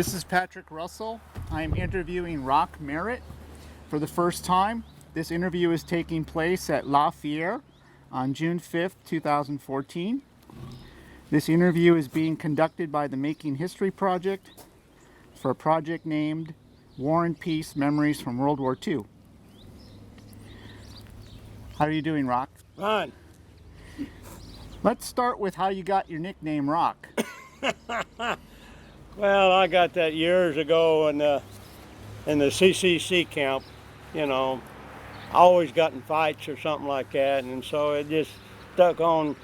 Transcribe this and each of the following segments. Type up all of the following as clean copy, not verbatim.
This is Patrick Russell. I am interviewing Rock Merritt for the first time. This interview is taking place at Fiere on June 5th, 2014. This interview is being conducted by the Making History Project for a project named War and Peace Memories from World War II. How are you doing, Rock? Fine. Let's start with how you got your nickname Rock. Well, I got that years ago in the CCC camp. You know, I always got in fights or something like that, and so it just stuck on.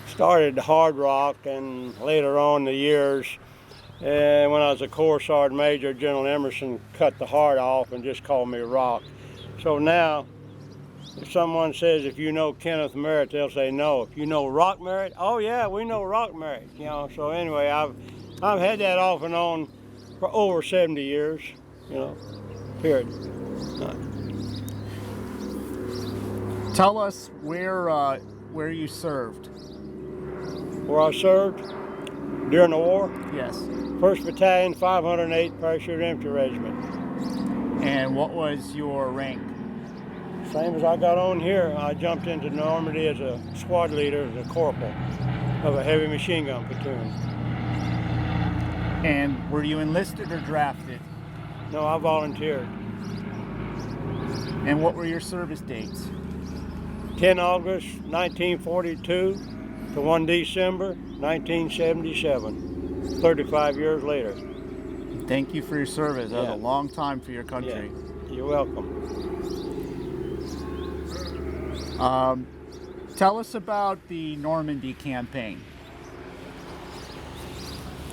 Started hard rock, and later on the years, and when I was a Corps Sergeant Major, General Emerson cut the heart off and just called me Rock. So now, if someone says, if you know Kenneth Merritt, they'll say no. If you know Rock Merritt, oh yeah, we know Rock Merritt. You know, so anyway, I've had that off and on for over 70 years, you know, period. Tell us where you served. Where I served during the war? Yes. 1st Battalion, 508th Parachute Infantry Regiment. And what was your rank? Same as I got on here. I jumped into Normandy as a squad leader, as a corporal of a heavy machine gun platoon. And were you enlisted or drafted? No, I volunteered. And what were your service dates? 10 August 1942 to 1 December 1977, 35 years later. Thank you for your service. That was a long time for your country. Yeah. You're welcome. Tell us about the Normandy campaign.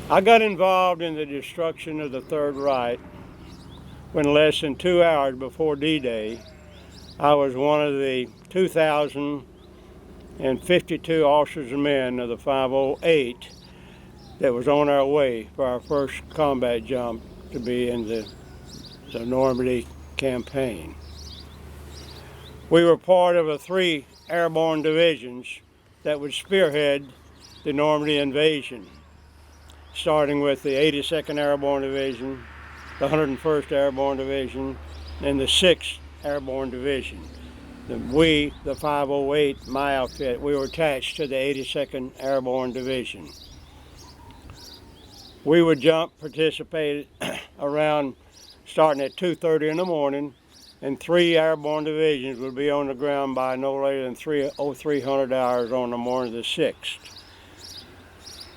I got involved in the destruction of the Third Reich when less than 2 hours before D-Day, I was one of the 2,052 officers and men of the 508 that was on our way for our first combat jump to be in the Normandy campaign. We were part of 3 airborne divisions that would spearhead the Normandy invasion, starting with the 82nd Airborne Division, the 101st Airborne Division, and the 6th Airborne Division. We, the 508, my outfit, we were attached to the 82nd Airborne Division. We would jump, participate around starting at 2:30 in the morning, and 3 airborne divisions would be on the ground by no later than 300 hours on the morning of the 6th.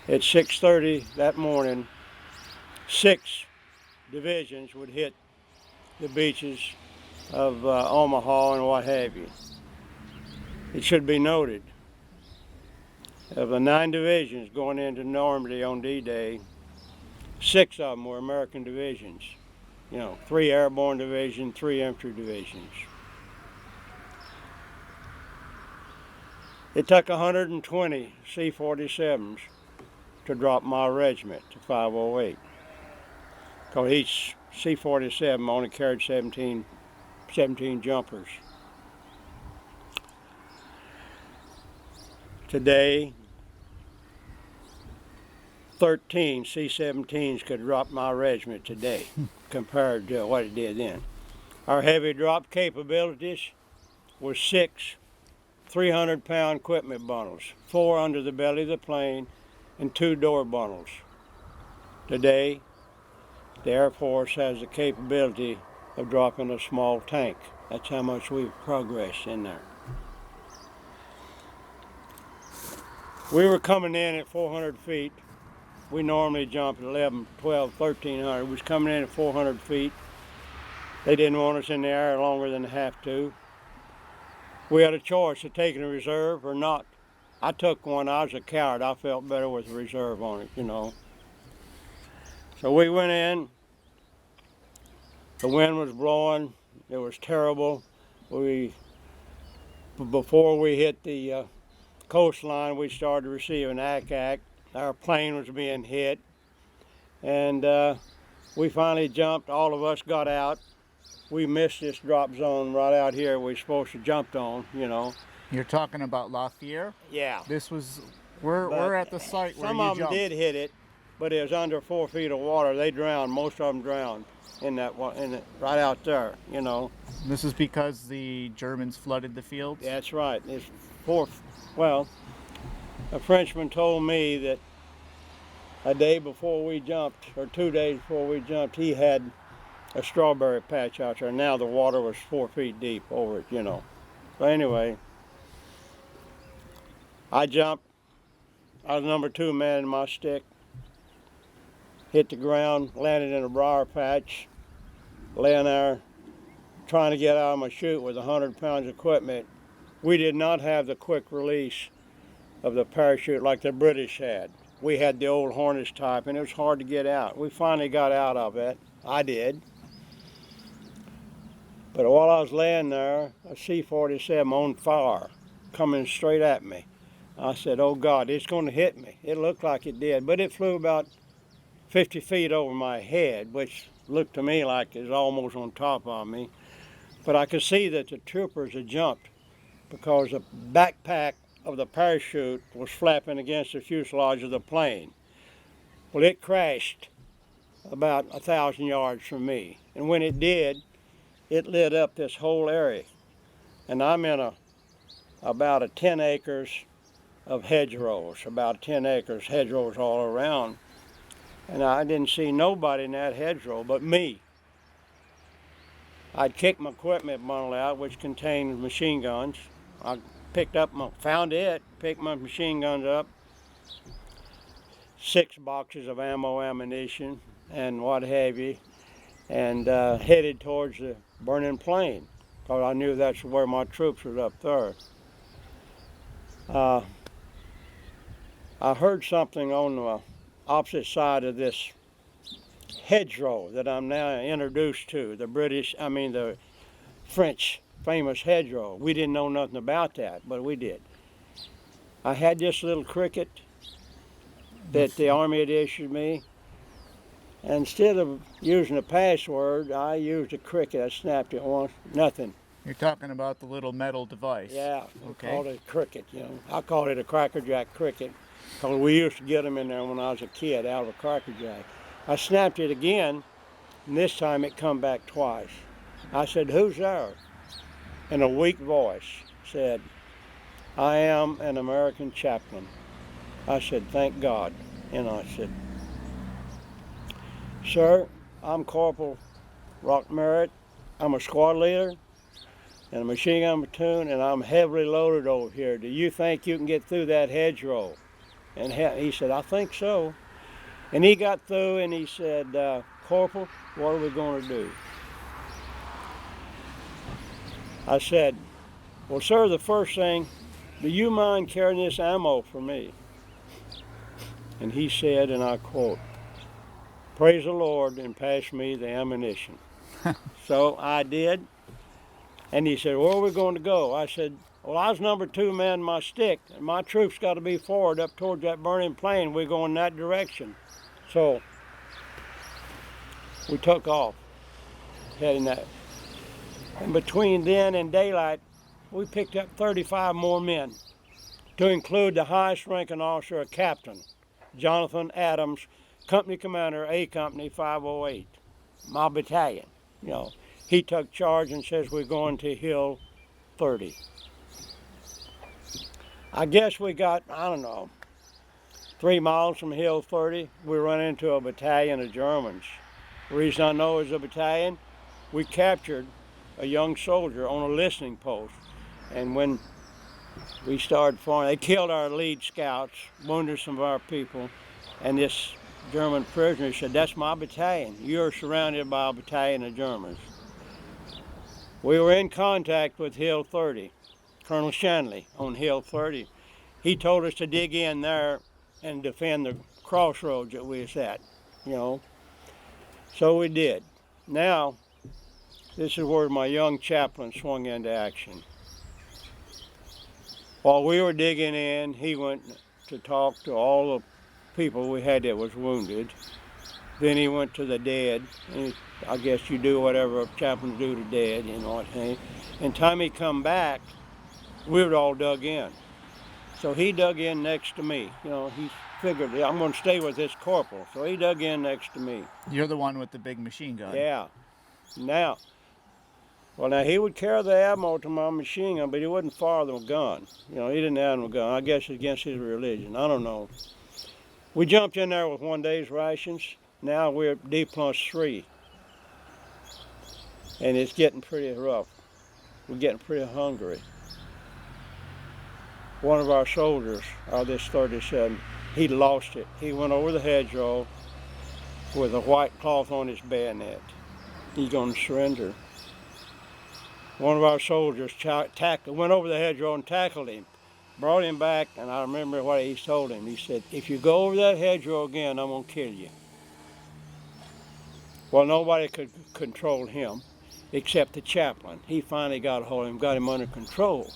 At 6:30 that morning, 6 divisions would hit the beaches of Omaha and what have you. It should be noted, of the 9 divisions going into Normandy on D-Day, 6 of them were American divisions. You know, 3 airborne divisions, 3 infantry divisions. It took 120 C-47s to drop my regiment to 508. Because each C-47 only carried 17 jumpers. Today, 13 C-17s could drop my regiment today compared to what it did then. Our heavy drop capabilities were 6 300-pound equipment bundles, 4 under the belly of the plane, and 2 door bundles. Today, the Air Force has the capability of dropping a small tank. That's how much we've progressed in there. We were coming in at 400 feet. We normally jump at 11, 12, 1,300. We was coming in at 400 feet. They didn't want us in the air longer than they have to. We had a choice of taking a reserve or not. I took one. I was a coward. I felt better with a reserve on it, you know. So we went in. The wind was blowing. It was terrible. Before we hit the coastline, we started receiving ACAC. Our plane was being hit. And we finally jumped. All of us got out. We missed this drop zone right out here we were supposed to jump on, you know. You're talking about Fiere? Yeah. This was, we're at the site where you jumped. Some of them did hit it, but it was under 4 feet of water. They drowned. Most of them drowned in that right out there, you know. This is because the Germans flooded the fields? That's right. It's well, a Frenchman told me that a day before we jumped, or 2 days before we jumped, he had a strawberry patch out there. Now the water was 4 feet deep over it, you know. So anyway, I jumped. I was number 2 man in my stick. Hit the ground, landed in a briar patch, laying there trying to get out of my chute with 100 pounds of equipment. We did not have the quick release of the parachute like the British had. We had the old harness type, and it was hard to get out. We finally got out of it. I did. But while I was laying there, a C-47 on fire coming straight at me. I said, oh God, it's going to hit me. It looked like it did, but it flew about 50 feet over my head, which looked to me like it was almost on top of me. But I could see that the troopers had jumped because the backpack of the parachute was flapping against the fuselage of the plane. Well, it crashed about 1,000 yards from me. And when it did, it lit up this whole area. And I'm in about 10 acres of hedgerows, about 10 acres, hedgerows all around. And I didn't see nobody in that hedgerow but me. I'd kicked my equipment bundle out, which contained machine guns. I found it, picked my machine guns up, 6 boxes of ammunition, and what have you, and headed towards the burning plane, because I knew that's where my troops was up there. I heard something on the opposite side of this hedgerow that I'm now introduced to, the French famous hedgerow. We didn't know nothing about that, but we did. I had this little cricket that the Army had issued me. And instead of using a password, I used a cricket. I snapped it once, nothing. You're talking about the little metal device? Yeah, okay. I called it a cricket, you know. I called it a Cracker Jack cricket, because we used to get them in there when I was a kid, out of a Cracker Jack. I snapped it again, and this time it come back twice. I said, who's there? In a weak voice said, I am an American chaplain. I said, thank God. And I said, sir, I'm Corporal Rock Merritt. I'm a squad leader and a machine gun platoon, and I'm heavily loaded over here. Do you think you can get through that hedgerow? And he said, I think so. And he got through and he said, Corporal, what are we going to do? I said, well, sir, the first thing, do you mind carrying this ammo for me? And he said, and I quote, praise the Lord and pass me the ammunition. So I did. And he said, where are we going to go? I said, well, I was number 2 man in my stick, and my troops got to be forward up towards that burning plane. We're going that direction. So we took off, heading that. And between then and daylight, we picked up 35 more men, to include the highest ranking officer, a captain, Jonathan Adams, company commander, A Company 508, my battalion. You know, he took charge and says we're going to Hill 30. I guess we got, 3 miles from Hill 30, we run into a battalion of Germans. The reason I know it was a battalion, we captured a young soldier on a listening post. And when we started firing, they killed our lead scouts, wounded some of our people, and this German prisoner said, that's my battalion. You're surrounded by a battalion of Germans. We were in contact with Hill 30, Colonel Shanley on Hill 30. He told us to dig in there and defend the crossroads that we was at, you know. So we did. Now, this is where my young chaplain swung into action. While we were digging in, he went to talk to all the people we had that was wounded. Then he went to the dead. And I guess you do whatever chaplains do to dead, you know what I mean? And time he come back, we were all dug in. So he dug in next to me. You know, he's figured I'm going to stay with this corporal. So he dug in next to me. You're the one with the big machine gun. Yeah. Now he would carry the ammo to my machine gun, but he wouldn't fire the gun. You know, he didn't have no gun. I guess it's against his religion. I don't know. We jumped in there with 1 day's rations. Now we're at D+3. And it's getting pretty rough. We're getting pretty hungry. One of our soldiers, this 37, he lost it. He went over the hedgerow with a white cloth on his bayonet. He's going to surrender. One of our soldiers went over the hedgerow and tackled him, brought him back, and I remember what he told him. He said, "If you go over that hedgerow again, I'm going to kill you." Well, nobody could control him except the chaplain. He finally got a hold of him, got him under control.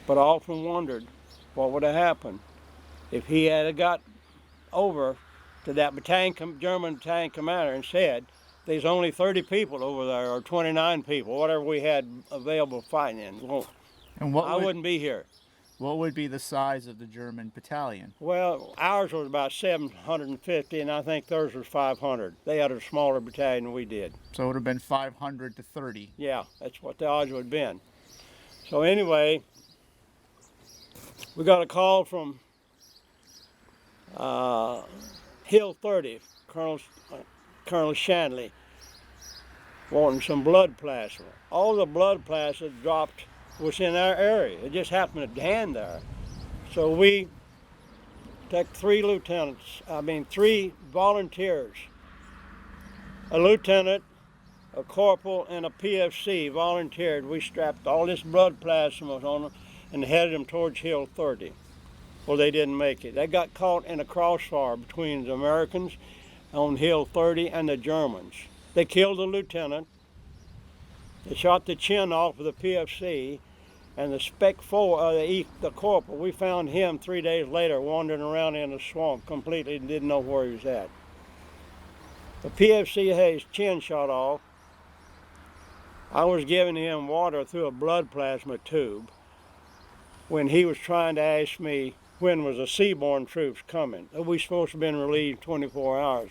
But I often wondered what would have happened if he had got over to that German battalion commander and said, "There's only 30 people over there, or 29 people, whatever we had available fighting in. Well, And I wouldn't be here." What would be the size of the German battalion? Well, ours was about 750, and I think theirs was 500. They had a smaller battalion than we did. So it would have been 500 to 30. Yeah, that's what the odds would have been. So anyway, we got a call from Hill 30, Colonel Shanley, wanting some blood plasma. All the blood plasma dropped was in our area. It just happened to hand there. So we took three volunteers, a lieutenant, a corporal, and a PFC volunteered. We strapped all this blood plasma on them and headed them towards Hill 30. Well, they didn't make it. They got caught in a crossfire between the Americans on Hill 30 and the Germans. They killed the lieutenant. They shot the chin off of the PFC, and the Spec 4, the corporal, we found him 3 days later wandering around in the swamp completely and didn't know where he was at. The PFC had his chin shot off. I was giving him water through a blood plasma tube when he was trying to ask me when was the seaborne troops coming. We supposed to have been relieved 24 hours.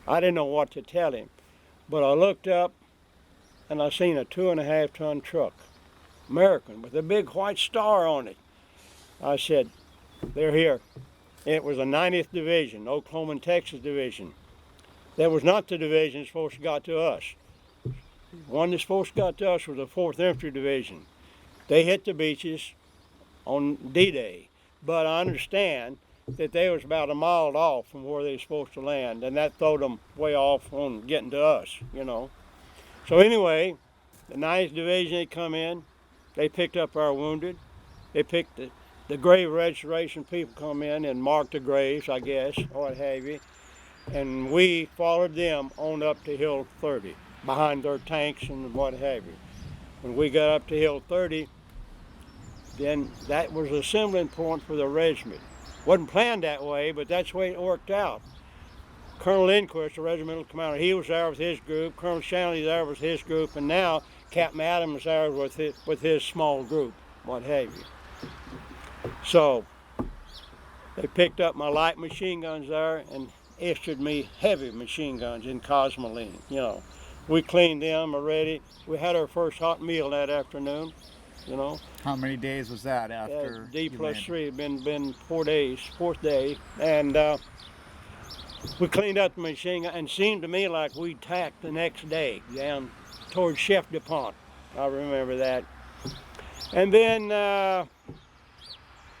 I didn't know what to tell him, but I looked up and I seen a 2.5-ton truck, American, with a big white star on it. I said, "They're here." It was the 90th Division, Oklahoma and Texas Division. That was not the division that's supposed to got to us. The one that's supposed to got to us was the 4th Infantry Division. They hit the beaches on D-Day, but I understand that they was about a mile off from where they were supposed to land, and that throwed them way off on getting to us, you know. So anyway, the 9th Division, they come in, they picked up our wounded. They picked the grave restoration people come in and marked the graves, I guess, or what have you. And we followed them on up to Hill 30, behind their tanks and what have you. When we got up to Hill 30, then that was the assembling point for the regiment. Wasn't planned that way, but that's the way it worked out. Colonel Lindquist, the regimental commander, he was there with his group. Colonel Shanley there with his group, and now Captain Adams there with his small group, what have you. So they picked up my light machine guns there and issued me heavy machine guns in Cosmoline. You know, we cleaned them already. We had our first hot meal that afternoon. You know. How many days was that after? D+3 had been 4 days, 4th day, and we cleaned up the machine gun, and it seemed to me like we tacked the next day down towards Chef DuPont. I remember that. And then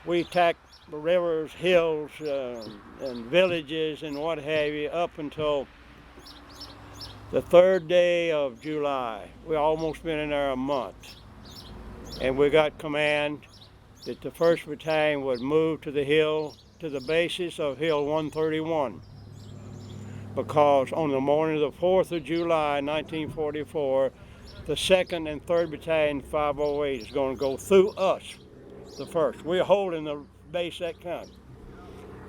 we tacked the rivers, hills, and villages and what have you up until the 3rd day of July. We almost been in there a month. And we got command that the 1st Battalion would move to the basis of Hill 131. Because on the morning of the 4th of July, 1944, the 2nd and 3rd Battalion 508 is going to go through us, the 1st. We're holding the base that time.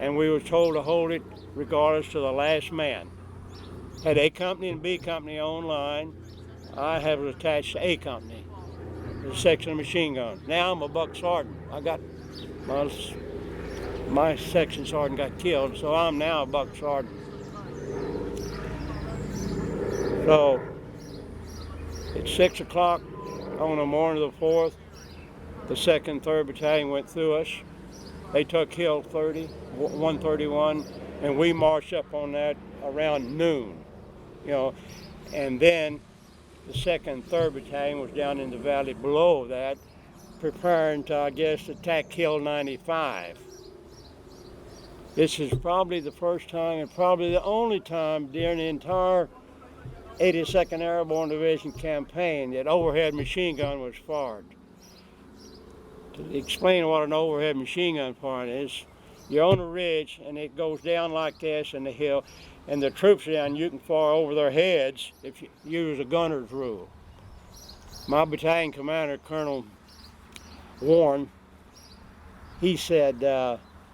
And we were told to hold it regardless to the last man. Had A Company and B Company online. I have it attached to A Company, the section of machine guns. Now I'm a buck sergeant. I got my my section sergeant got killed, so I'm now a buck sergeant. So at 6 o'clock on the morning of the 4th, the 2nd, 3rd Battalion went through us. They took Hill 30, 131, and we marched up on that around noon, you know, and then the 2nd, 3rd Battalion was down in the valley below that, preparing to, I guess, attack Hill 95. This is probably the first time and probably the only time during the entire 82nd Airborne Division campaign that overhead machine gun was fired. To explain what an overhead machine gun fire is, you're on a ridge and it goes down like this in the hill, and the troops down, you can fire over their heads if you use a gunner's rule. My battalion commander, Colonel Warren, he said,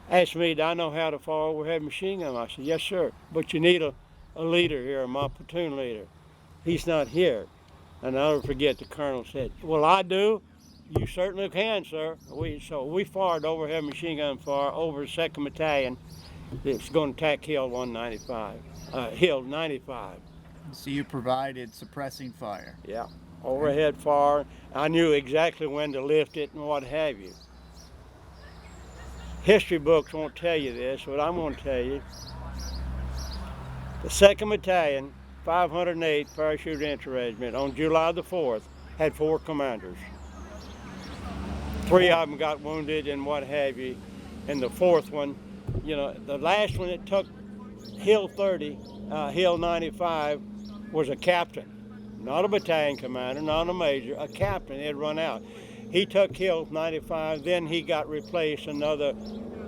asked me, do I know how to fire overhead machine gun? I said, yes, sir, but you need a leader here, my platoon leader. He's not here. And I'll never forget the colonel said, well, I do. You certainly can, sir. So we fired overhead machine gun fire over the 2nd Battalion. It's going to attack Hill 195, Hill 95. So you provided suppressing fire. Yeah, overhead fire. I knew exactly when to lift it and what have you. History books won't tell you this, but I'm going to tell you. The 2nd Battalion, 508 Parachute Infantry Regiment, on July the 4th, had 4 commanders. 3 of them got wounded and what have you. And the 4th one, you know, the last one that took Hill 30, Hill 95, was a captain. Not a battalion commander, not a major, a captain. He had run out. He took Hill 95, then he got replaced. Another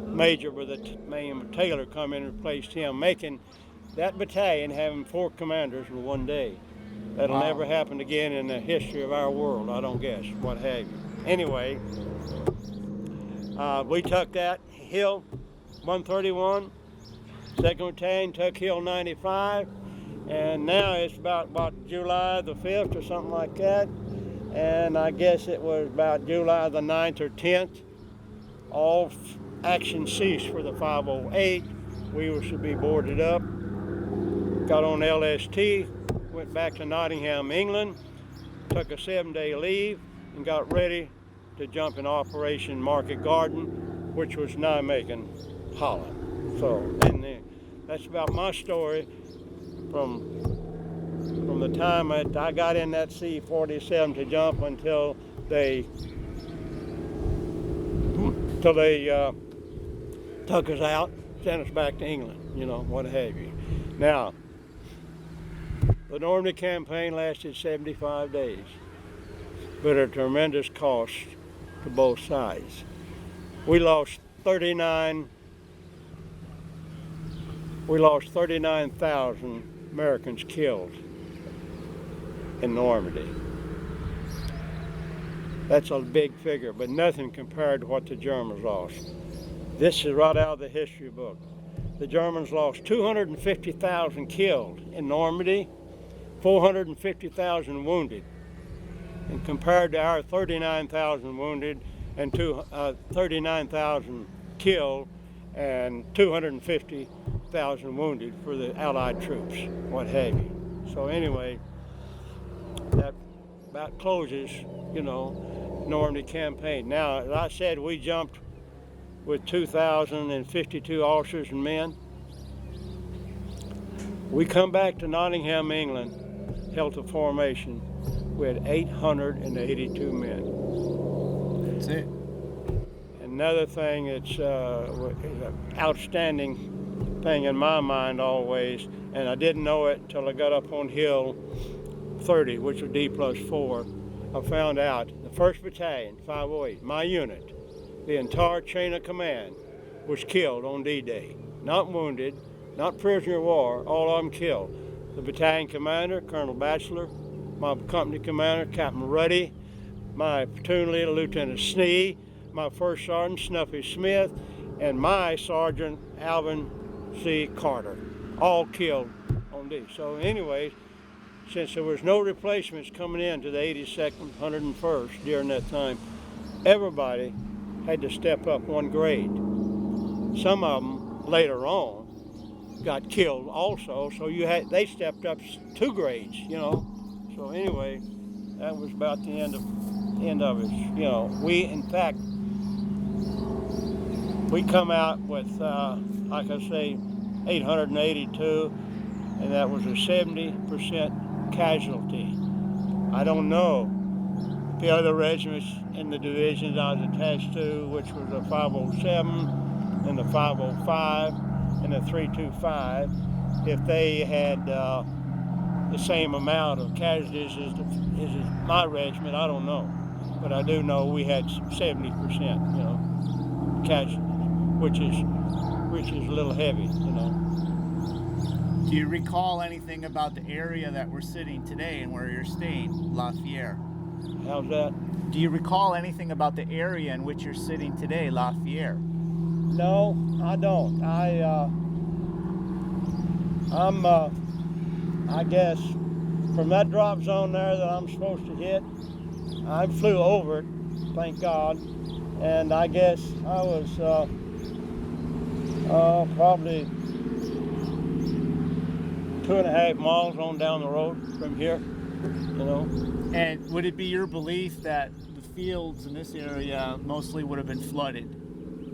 major with a name Taylor come in and replaced him, making that battalion having 4 commanders in one day. That'll never happen again in the history of our world, I don't guess, what have you. Anyway, we took that Hill 131, 2nd Battalion took Hill 95, and now it's about July the 5th or something like that, and I guess it was about July the 9th or 10th, all action ceased for the 508. We were to be boarded up, got on LST, went back to Nottingham, England, took a 7-day leave, and got ready to jump in Operation Market Garden, which was Nijmegen, Holland. So, and that's about my story from the time I got in that C-47 to jump until they took us out, sent us back to England, you know, what have you. Now, the Normandy campaign lasted 75 days, but at a tremendous cost to both sides. We lost 39,000 Americans killed in Normandy. That's a big figure, but nothing compared to what the Germans lost. This is right out of the history book. The Germans lost 250,000 killed in Normandy, 450,000 wounded. And compared to our 39,000 wounded and 39,000 killed and 250,000 wounded for the Allied troops, what have you. So anyway, that about closes, you know, Normandy campaign. Now, as I said, we jumped with 2,052 officers and men. We come back to Nottingham, England, held a formation. We had 882 men. That's it. Another thing that's an outstanding thing in my mind always, and I didn't know it until I got up on Hill 30, which was D+4, I found out the 1st Battalion, 508, my unit, the entire chain of command was killed on D-Day. Not wounded, not prisoner of war, all of them killed. The battalion commander, Colonel Batchelor, my company commander, Captain Ruddy, my platoon leader, Lieutenant Snee, my first sergeant, Snuffy Smith, and my sergeant, Alvin C. Carter, all killed on D. So anyways, since there was no replacements coming in to the 82nd, 101st during that time, everybody had to step up one grade. some of them later on got killed also. So they stepped up 2 grades, you know. So anyway, that was about the end of it. You know, in fact, we come out with, like I say, 882, and that was a 70% casualty. I don't know the other regiments in the divisions I was attached to, which was the 507 and the 505 and the 325, if they had the same amount of casualties as my regiment. I don't know, but I do know we had 70%, you know, casualties, which is a little heavy, you know. Do you recall anything about the area that we're sitting today and where you're staying, La Fiere? How's that? Do you recall anything about the area in which you're sitting today, La Fiere? No, I don't. I guess from that drop zone there that I'm supposed to hit, I flew over it, thank God, and I guess I was probably 2.5 miles on down the road from here, you know. And would it be your belief that the fields in this area mostly would have been flooded,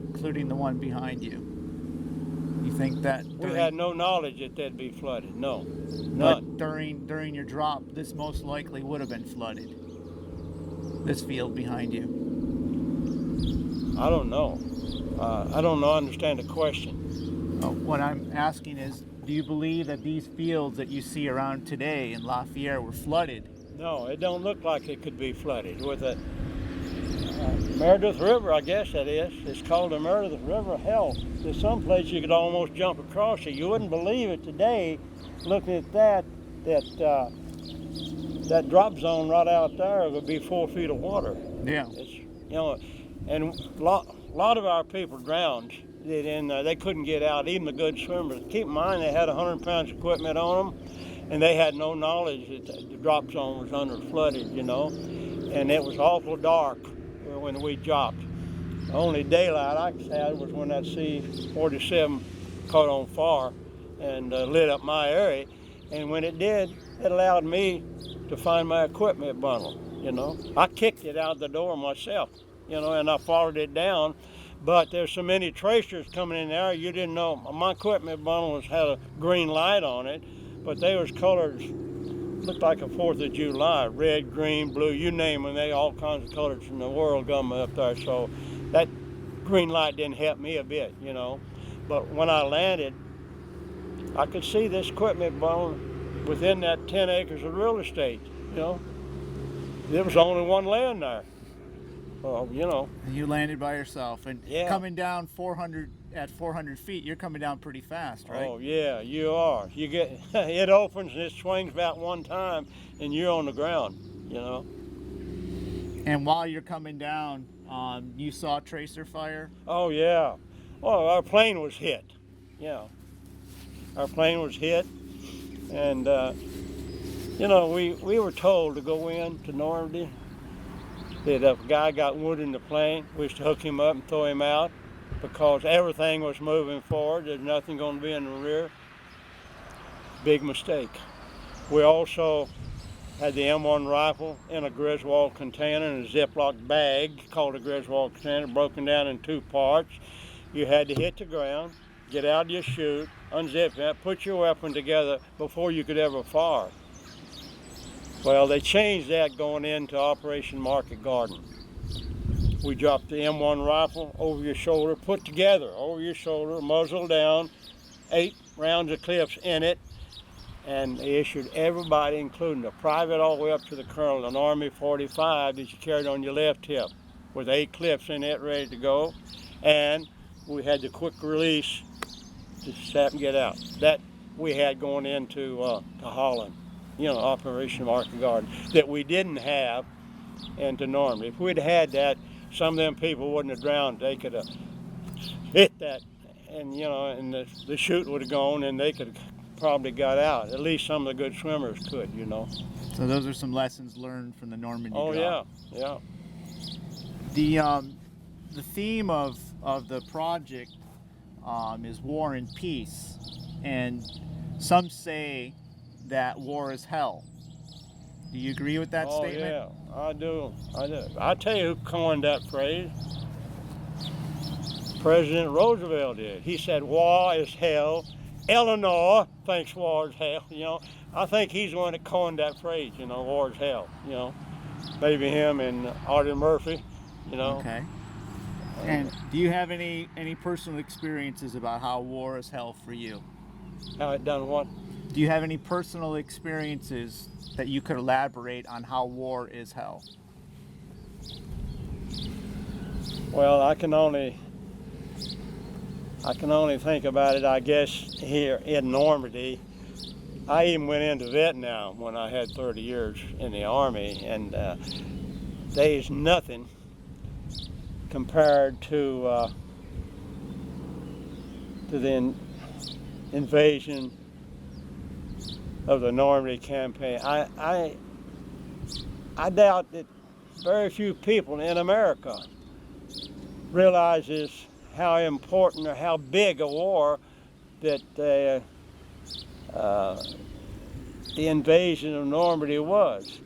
including the one behind you? You think that We had no knowledge that they'd be flooded, no. But during your drop, this most likely would have been flooded, this field behind you? I don't know. I don't know, understand the question. What I'm asking is, do you believe that these fields that you see around today in La Fiere were flooded? No, it don't look like it could be flooded with a Meredith River, I guess that is. It's called the Meredith River. Hell, there's some place you could almost jump across it. You wouldn't believe it today, looking at that drop zone right out there would be 4 feet of water. Yeah. It's, you know, and a lot of our people drowned in there. They couldn't get out, even the good swimmers. Keep in mind, they had 100 pounds equipment on them, and they had no knowledge that the drop zone was under flooded, you know. And it was awful dark when we dropped. The only daylight I had was when that C-47 caught on fire and lit up my area. And when it did, it allowed me to find my equipment bundle, you know. I kicked it out the door myself, you know, and I followed it down. But there's so many tracers coming in there, you didn't know. My equipment bundle had a green light on it, but they was colors, looked like a 4th of July, red, green, blue, you name them. They all kinds of colors from the world coming up there. So that green light didn't help me a bit, you know. But when I landed, I could see this equipment bundle within that 10 acres of real estate, you know. There was only one land there. You know. And you landed by yourself, and yeah. Coming down 400 feet, you're coming down pretty fast, right? Oh yeah, you are. You get it opens and it swings about one time, and you're on the ground, you know. And while you're coming down, you saw tracer fire? Oh yeah. Well, our plane was hit. Yeah, our plane was hit, and you know, we were told to go in to Normandy. That if a guy got wounded in the plane, we used to hook him up and throw him out because everything was moving forward. There's nothing going to be in the rear. Big mistake. We also had the M1 rifle in a Griswold container in a Ziploc bag called a Griswold container, broken down in 2 parts. You had to hit the ground, get out of your chute, unzip that, put your weapon together before you could ever fire. Well, they changed that going into Operation Market Garden. We dropped the M1 rifle over your shoulder, put together over your shoulder, muzzle down, 8 rounds of clips in it, and they issued everybody, including the private all the way up to the colonel, an Army 45 that you carried on your left hip with 8 clips in it ready to go. And we had the quick release to snap and get out. That we had going into to Holland. You know, Operation Market Garden, that we didn't have into Normandy. If we'd had that, some of them people wouldn't have drowned. They could have hit that, and you know, and the chute would have gone, and they could have probably got out. At least some of the good swimmers could, you know. So those are some lessons learned from the Normandy drop. Yeah. The theme of the project is war and peace, and some say that war is hell. Do you agree with that statement? Oh yeah, I do. I tell you who coined that phrase. President Roosevelt did. He said, war is hell. Eleanor thinks war is hell, you know. I think he's the one that coined that phrase, you know, war is hell, you know. Maybe him and Artie Murphy, you know. Okay. And do you have any personal experiences about how war is hell for you? How it done what? Do you have any personal experiences that you could elaborate on how war is hell? Well, I can only think about it, I guess, here in Normandy. I even went into Vietnam when I had 30 years in the Army, and there's nothing compared to the invasion of the Normandy campaign. I doubt that very few people in America realizes how important or how big a war that the invasion of Normandy was.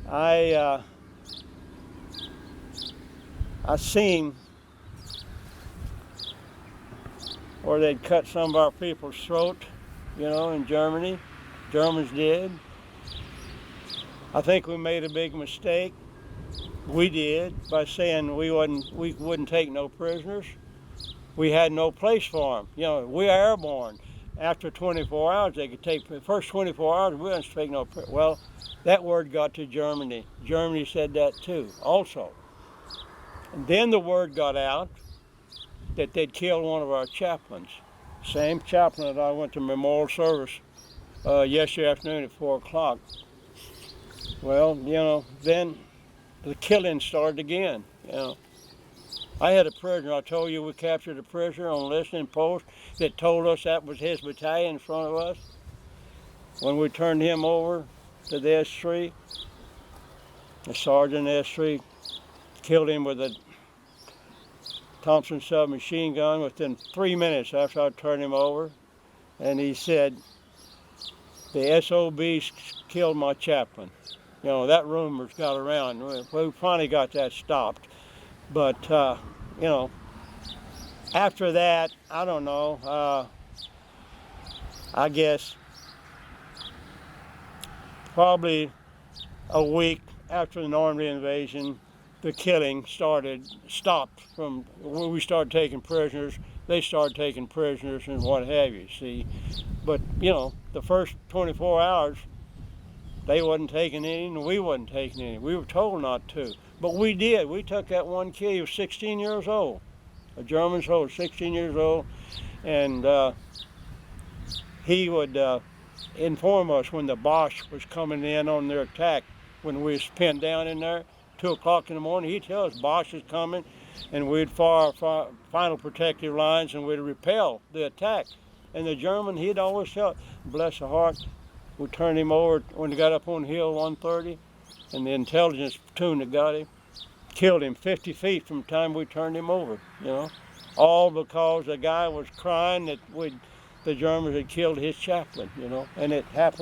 I seen where they'd cut some of our people's throat, you know, in Germany. Germans did. I think we made a big mistake. We did, by saying we wouldn't take no prisoners. We had no place for them. You know, we're airborne. After 24 hours, they could take, the first 24 hours, we didn't take no prisoners. Well, that word got to Germany. Germany said that too, also. And then the word got out that they'd killed one of our chaplains. Same chaplain that I went to memorial service yesterday afternoon at 4 o'clock. Well, you know, then the killing started again, you know. I had a prisoner, I told you we captured a prisoner on listening post that told us that was his battalion in front of us. When we turned him over to the S3, the sergeant S3 killed him with a Thompson submachine gun within 3 minutes after I turned him over. And he said, the SOBs killed my chaplain. You know, that rumor's got around. We finally got that stopped. But, you know, after that, I don't know, I guess probably a week after the Normandy invasion, the killing stopped from when we started taking prisoners. They started taking prisoners and what have you, see. But, you know, the first 24 hours, they wasn't taking any and we wasn't taking any. We were told not to. But we did. We took that one kid. He was 16 years old. A German soldier, 16 years old. And he would inform us when the Boche was coming in on their attack. When we was pinned down in there, 2 o'clock in the morning, he'd tell us Boche is coming. And we'd fire our final protective lines and we'd repel the attack. And the German, he'd always tell, bless the heart, we turned him over when he got up on Hill 130. And the intelligence platoon that got him killed him 50 feet from the time we turned him over, you know. All because the guy was crying that the Germans had killed his chaplain, you know. And it had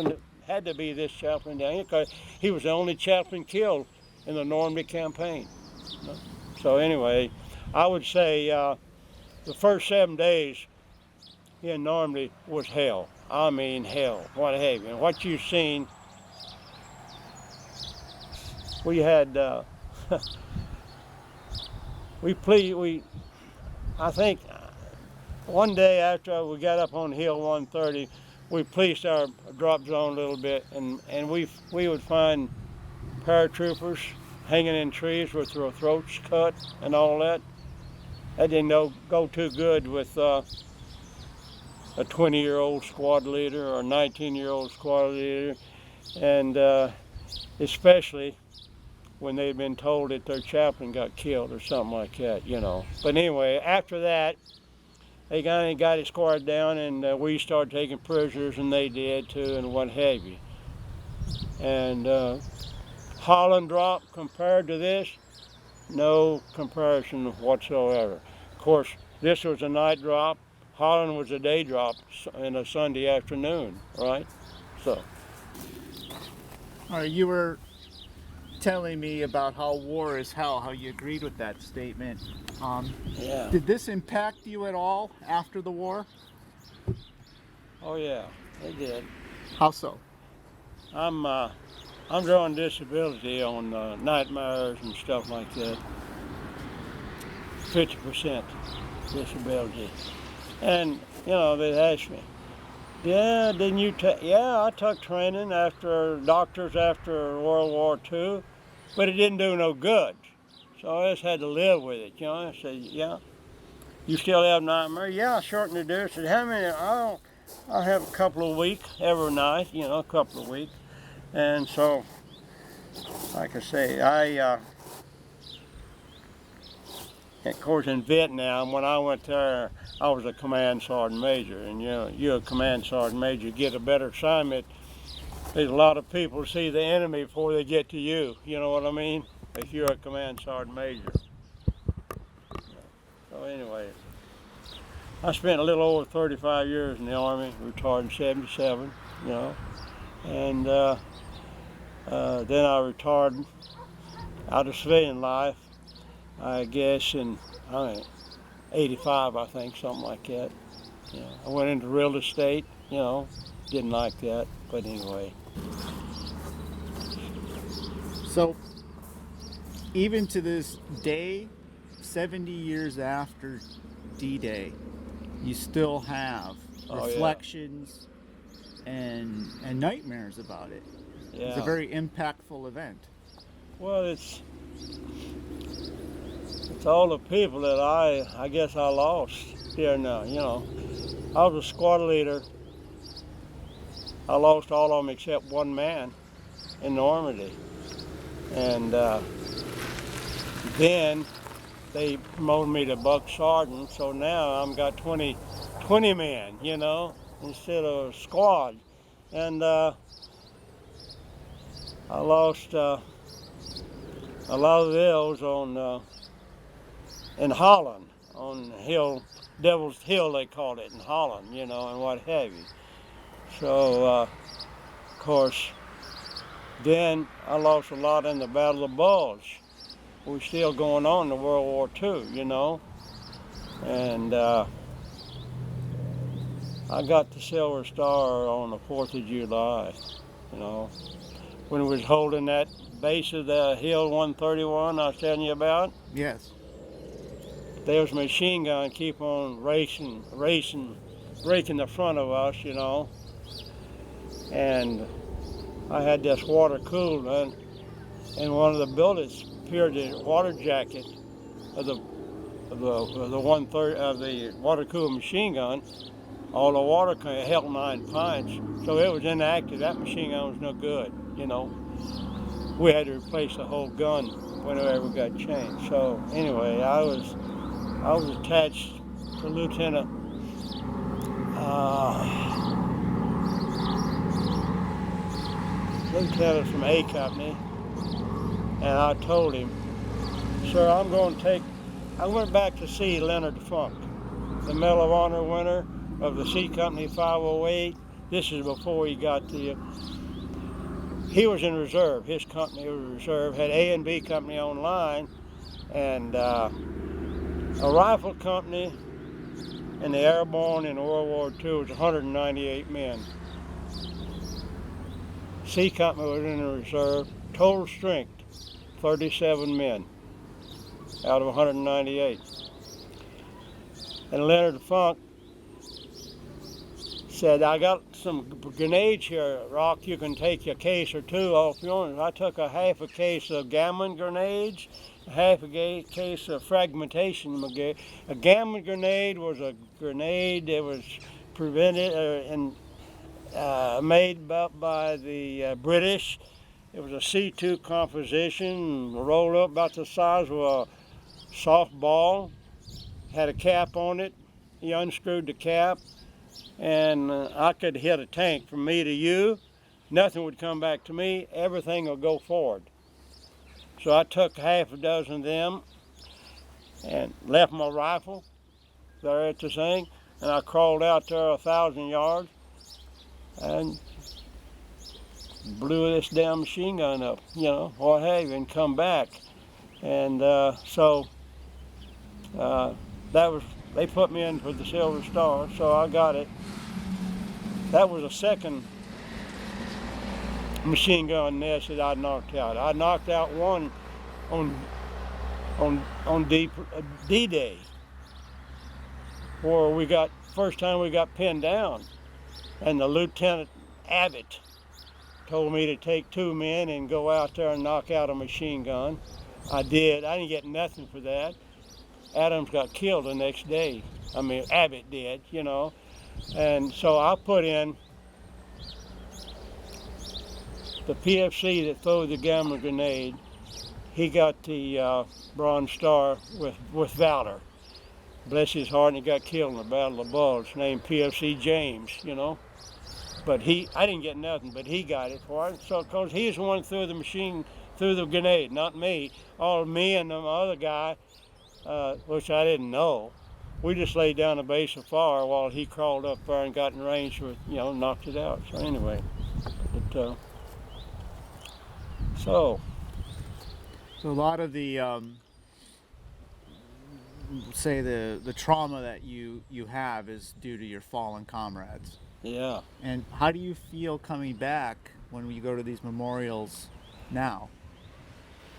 to be this chaplain down here because he was the only chaplain killed in the Normandy campaign. You know? So anyway, I would say the first 7 days in Normandy was hell. I mean hell, what have you. And what you've seen, we had, I think one day after we got up on Hill 130, we policed our drop zone a little bit, and we would find paratroopers hanging in trees with their throats cut and all that. That didn't go too good with a 20-year-old squad leader or a 19-year-old squad leader, and especially when they'd been told that their chaplain got killed or something like that, you know. But anyway, after that, they got it squared down, and we started taking prisoners, and they did too, and what have you. And Holland drop compared to this, no comparison whatsoever. Of course, this was a night drop. Holland was a day drop in a Sunday afternoon, right? So. All right, you were telling me about how war is hell, how you agreed with that statement. Yeah. Did this impact you at all after the war? Oh yeah, it did. How so? I'm drawing disability on nightmares and stuff like that. 50% disability. And, you know, they asked me, yeah, didn't you take, yeah, I took training after doctors after World War II, but it didn't do no good. So I just had to live with it, you know. I said, yeah, you still have nightmares? Yeah, I certainly do. I said, how many? I have a couple of weeks every night, you know, a couple of weeks. And so, like I say, of course, in Vietnam, when I went there, I was a command sergeant major. And, you know, you're a command sergeant major, you get a better assignment. There's a lot of people see the enemy before they get to you. You know what I mean? If you're a command sergeant major. So anyway, I spent a little over 35 years in the Army, retired in 77, you know. And then I retired out of civilian life, I guess, in 85, I think, something like that. You know, I went into real estate, you know, didn't like that, but anyway. So, even to this day, 70 years after D-Day, you still have reflections and nightmares about it. Yeah. It's a very impactful event. Well, it's all the people that I guess I lost here now, you know. I was a squad leader. I lost all of them except one man in Normandy. And then they promoted me to buck sergeant, so now I've got 20 men, you know, instead of a squad. And I lost a lot of those on in Holland, on Devil's Hill they called it in Holland, you know, and what have you. So, of course, then I lost a lot in the Battle of the Bulge. We're still going on in World War II, you know. And I got the Silver Star on the 4th of July, you know. When we was holding that base of the Hill 131 I was telling you about. Yes. There was a machine gun keep on racing, breaking the front of us, you know. And I had this water coolant, and one of the bullets pierced the water jacket of the water cooled machine gun. All the water held 9 pints, so it was inactive. That machine gun was no good, you know. We had to replace the whole gun whenever it got changed. So anyway, I was attached to Lieutenant from A Company, and I told him, sir, I went back to see Leonard Funk, the Medal of Honor winner of the C Company 508. This is before he got the, he was in reserve, his company was in reserve, had A and B Company on line, and a rifle company in the Airborne in World War II was 198 men. C Company was in the reserve, total strength, 37 men out of 198. And Leonard Funk said, I got some grenades here, Rock, you can take a case or two off yours. I took a half a case of gammon grenades, half a case of fragmentation. A gammon grenade was a grenade that was made by the British. It was a C2 composition, rolled up about the size of a softball, had a cap on it. He unscrewed the cap, and I could hit a tank from me to you. Nothing would come back to me. Everything would go forward. So I took half a dozen of them and left my rifle there at the thing. and I crawled out there 1,000 yards and blew this damn machine gun up, you know, what have you, and come back. And so that was, they put me in for the Silver Star, so I got it. That was the second machine gun nest that I knocked out. I knocked out one on D-Day, where we got, first time we got pinned down, and the Lieutenant Abbott told me to take 2 men and go out there and knock out a machine gun. I did. I didn't get nothing for that. Adams got killed the next day. I mean, Abbott did, you know. And so I put in the PFC that threw the gamma grenade. He got the Bronze Star with valor. Bless his heart, and he got killed in the Battle of the Bulge, named PFC James, you know. But I didn't get nothing, but he got it for it. So, because he's the one who threw the machine, threw the grenade, not me. All me and the other guy, which I didn't know, we just laid down a base of fire while he crawled up there and got in range with, you know, knocked it out. So anyway, but, so a lot of the, say the trauma that you have is due to your fallen comrades. yeah. And how do you feel coming back when you go to these memorials now?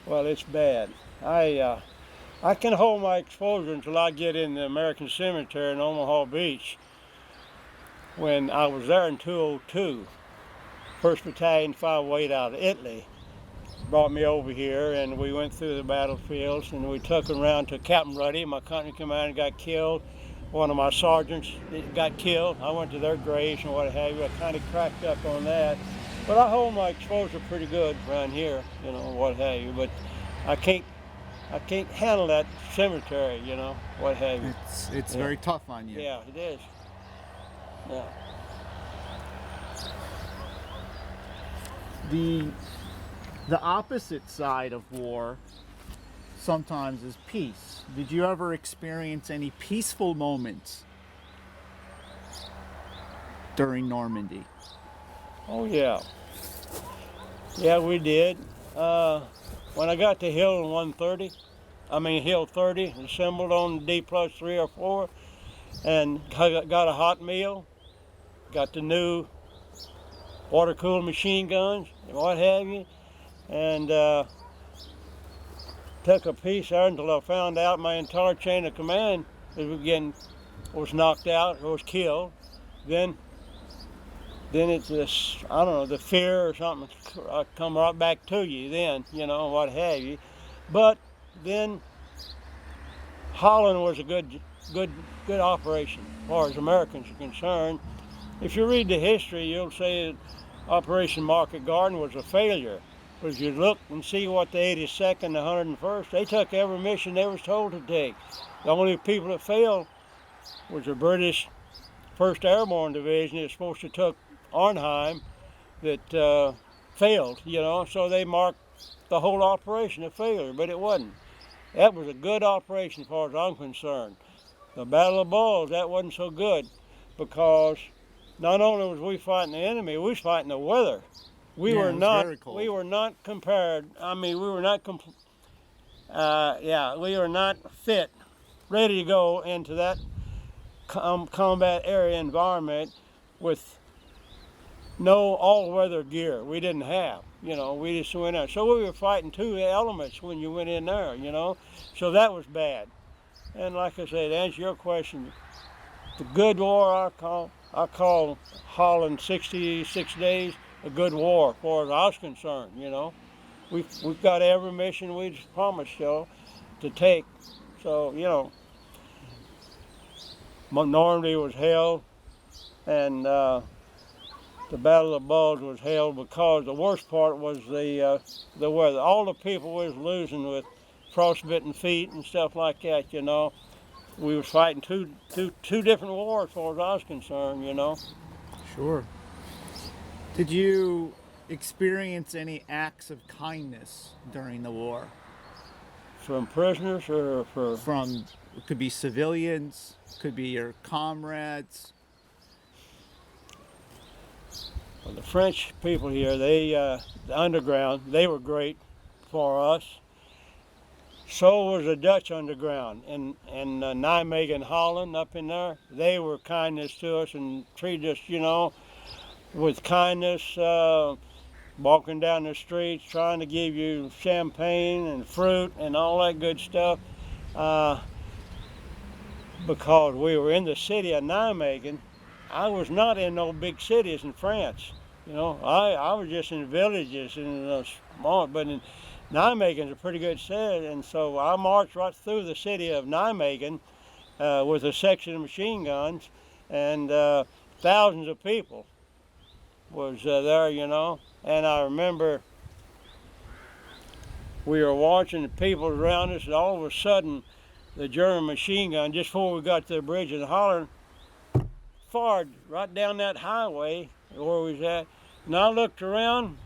Well, it's bad. I can hold my exposure until I get in the American Cemetery in Omaha Beach. When I was there in 202, 1st Battalion 508 out of Italy brought me over here, and we went through the battlefields, and we took them around to Captain Ruddy. My company commander got killed. One of my sergeants got killed. I went to their graves and what have you. I kind of cracked up on that. But I hold my exposure pretty good around here, you know, what have you. But I can't handle that cemetery, you know, what have you. It's very tough on you. Yeah, it is. Yeah. The opposite side of war sometimes is peace. Did you ever experience any peaceful moments during Normandy? Oh yeah. Yeah, we did. When I got to Hill 30, assembled on D+3 or 4, and got a hot meal, got the new water-cooled machine guns and what have you, and took a piece there until I found out my entire chain of command was knocked out or was killed. Then it's this, I don't know, the Fiere or something come right back to you then, you know, what have you. But then Holland was a good operation as far as Americans are concerned. If you read the history, you'll say that Operation Market Garden was a failure. But if you look and see what the 82nd and the 101st, they took every mission they was told to take. The only people that failed was the British 1st Airborne Division that was supposed to took Arnhem that failed, you know, so they marked the whole operation a failure, but it wasn't. That was a good operation as far as I'm concerned. The Battle of the Bulge, that wasn't so good because not only was we fighting the enemy, we was fighting the weather. We were not compared. I mean, we were not we were not fit, ready to go into that combat area environment with no all-weather gear. We didn't have, you know, we just went out. So we were fighting two elements when you went in there, you know. So that was bad. And like I said, to answer your question, the good war I call Holland 66 days a good war, as far as I was concerned, you know. We've got every mission we promised, to take. So, you know, Normandy was held, and the Battle of the Bulge was held because the worst part was the weather. All the people was losing with frostbitten feet and stuff like that, you know. We was fighting two different wars as far as I was concerned, you know. Sure. Did you experience any acts of kindness during the war? From prisoners or for? From, it could be civilians, could be your comrades. Well, the French people here, they, the underground, they were great for us. So was the Dutch underground in Nijmegen, Holland, up in there. They were kindness to us and treated us, you know, with kindness, walking down the streets, trying to give you champagne and fruit and all that good stuff. Because we were in the city of Nijmegen, I was not in no big cities in France. You know, I was just in villages and small, but in Nijmegen's a pretty good city, and so I marched right through the city of Nijmegen with a section of machine guns, and thousands of people was there, you know. And I remember we were watching the people around us, and all of a sudden, the German machine gun, just before we got to the bridge of the Holland, fired right down that highway where we was at. And I looked around,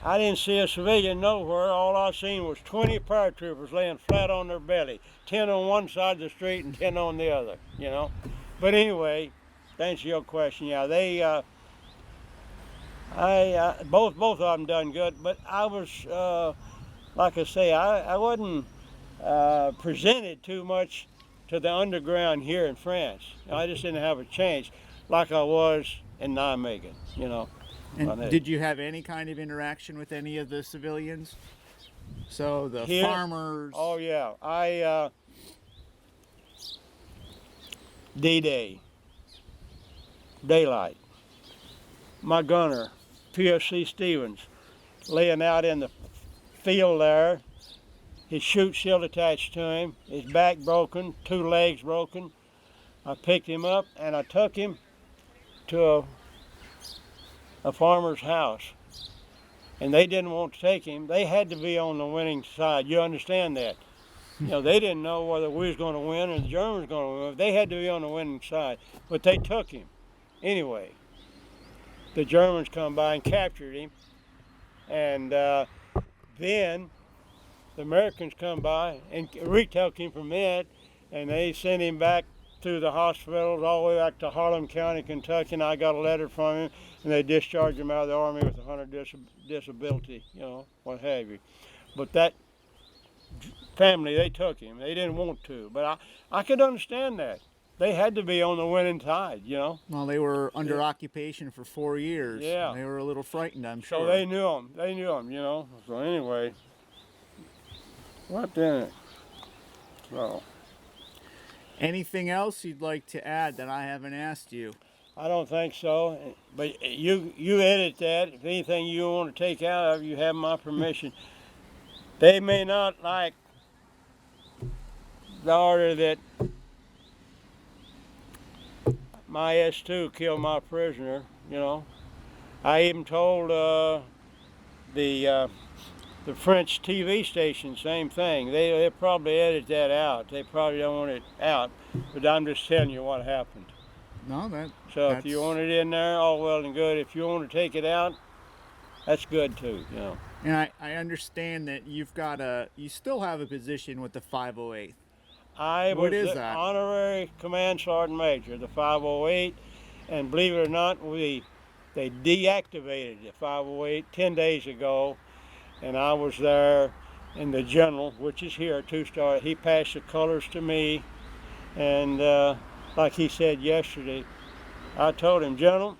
I didn't see a civilian nowhere. All I seen was 20 paratroopers laying flat on their belly, 10 on one side of the street and 10 on the other, you know. But anyway, to answer your question, yeah, they, both of them done good, but I was, like I say, I wasn't presented too much to the underground here in France. I just didn't have a chance like I was in Nijmegen, you know. And did you have any kind of interaction with any of the civilians? So the here, farmers? Oh yeah, D-Day, daylight. My gunner, P.I.R. Stevens, laying out in the field there, his chute still attached to him, his back broken, 2 legs broken. I picked him up and I took him to a farmer's house. And they didn't want to take him. They had to be on the winning side. You understand that? You know, they didn't know whether we was going to win or the Germans were going to win. They had to be on the winning side. But they took him. Anyway, the Germans come by and captured him. And then the Americans come by and retook him from it, and they sent him back through the hospitals all the way back to Harlan County, Kentucky, and I got a letter from him, and they discharged him out of the Army with 100 disability, you know, what have you. But that family, they took him. They didn't want to, but I could understand that. They had to be on the winning side, you know. Well, they were under occupation for 4 years. Yeah. They were a little frightened, I'm sure. So they knew him. They knew him, you know. So anyway, what then? So. Anything else you'd like to add that I haven't asked you? I don't think so, but you edit that. If anything you want to take out of, you have my permission. They may not like the order that my S2 killed my prisoner, you know. I even told the French TV station same thing. They probably edit that out. They probably don't want it out, but I'm just telling you what happened. No, If you want it in there, all well and good. If you want to take it out, that's good too, you know. And I understand that you still have a position with the 508. I What was is the that? honorary command sergeant major, the 508, and believe it or not, they deactivated the 508 10 days ago, and I was there, and the general, which is here, 2-star, he passed the colors to me, and like he said yesterday, I told him, General,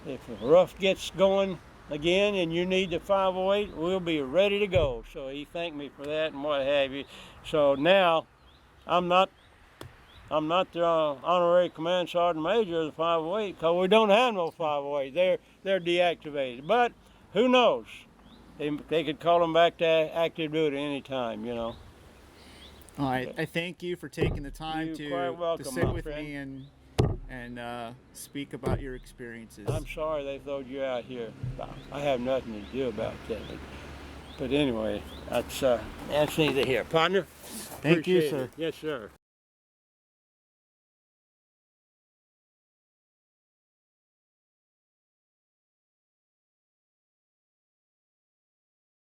if the rough gets going again and you need the 508, we'll be ready to go. So he thanked me for that and what have you. So now I'm not the honorary command sergeant major of the 508 because we don't have no 508. They're deactivated. But who knows? They could call them back to active duty anytime, you know. All right. I thank you for taking the time You're to quite welcome, sit my with friend. me and speak about your experiences. I'm sorry they throwed you out here. I have nothing to do about that. But anyway, that's neither here. Partner? Thank you, Appreciate sir. it. Yes, sir.